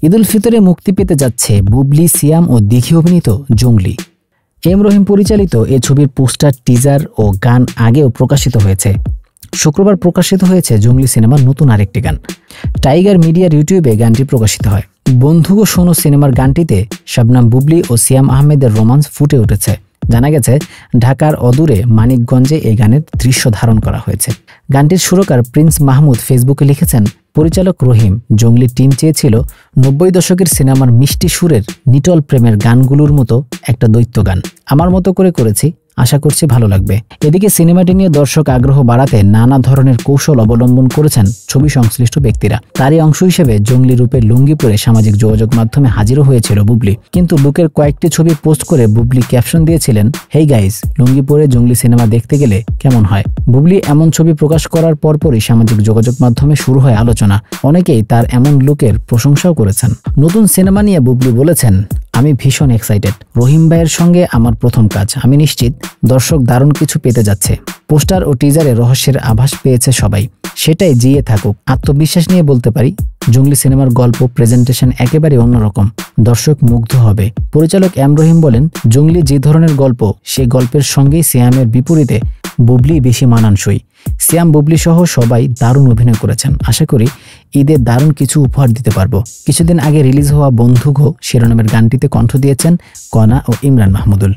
ঈদ উল ফিতরে মুক্তি পেতে যাচ্ছে বুবলি, সিয়াম ও দিঘি অভিনীত জঙ্গলি। এম রহিম পরিচালিত এ ছবির পোস্টার, টিজার ও গান আগেও প্রকাশিত হয়েছে। শুক্রবার প্রকাশিত হয়েছে জঙ্গলি সিনেমার নতুন আরেকটি গান। টাইগার মিডিয়ার ইউটিউবে গানটি প্রকাশিত হয়। বন্ধু গো শোনো সিনেমার গানটিতে শবনম বুবলি ও সিয়াম আহমেদের রোমান্স ফুটে উঠেছে। জানা গেছে ঢাকার অদূরে মানিকগঞ্জে এই গানের দৃশ্য ধারণ করা হয়েছে। গানটির সুরকার প্রিন্স মাহমুদ ফেসবুকে লিখেছেন, পরিচালক রহিম জঙ্গলি টিম চেয়েছিল 90 দশকের সিনেমার মিষ্টি সুরের নিটল প্রেমের গানগুলোর মতো একটা দৈত্য গান। আমার মতো করে করেছি, আশা করছি ভালো লাগবে। এদিকে সিনেমাটি নিয়ে দর্শক আগ্রহ বাড়াতে নানা ধরনের কৌশল অবলম্বন করেছেন ছবি সংশ্লিষ্ট ব্যক্তিরা। তারই অংশ হিসেবে জঙ্গলি রূপে লুঙ্গি পরে সামাজিক যোগাযোগ মাধ্যমে হাজিরও হয়েছিল বুবলি। কিন্তু লুকের কয়েকটি ছবি পোস্ট করে বুবলি ক্যাপশন দিয়েছিলেন, হেই গাইজ, লুঙ্গি পরে জঙ্গলি সিনেমা দেখতে গেলে কেমন হয়। বুবলি এমন ছবি প্রকাশ করার পরপরই সামাজিক যোগাযোগ মাধ্যমে শুরু হয় আলোচনা। অনেকেই তার এমন লুকের প্রশংসাও করেছেন। নতুন সিনেমা নিয়ে বুবলি বলেছেন, আমি ভীষণ এক্সাইটেড। রহিম ভাইয়ের সঙ্গে আমার প্রথম কাজ। আমি নিশ্চিত দর্শক দারুণ কিছু পেতে যাচ্ছে। পোস্টার ও টিজারে রহস্যের আভাস পেয়েছে সবাই, সেটাই জিয়ে থাকুক। আত্মবিশ্বাস নিয়ে বলতে পারি, জঙ্গলি সিনেমার গল্প প্রেজেন্টেশন একেবারে অন্যরকম, দর্শক মুগ্ধ হবে। পরিচালক এম রহিম বলেন, জঙ্গলি যে ধরনের গল্প, সেই গল্পের সঙ্গেই সিয়ামের বিপরীতে বুবলি বেশি মানানসই। সিয়াম বুবলি সহ সবাই দারুণ অভিনয় করেছেন। আশা করি ঈদে দারুণ কিছু উপহার দিতে পারবো। কিছুদিন আগে রিলিজ হওয়া বন্ধু গো শিরোনামের গানটিতে কণ্ঠ দিয়েছেন কণা ও ইমরান মাহমুদুল।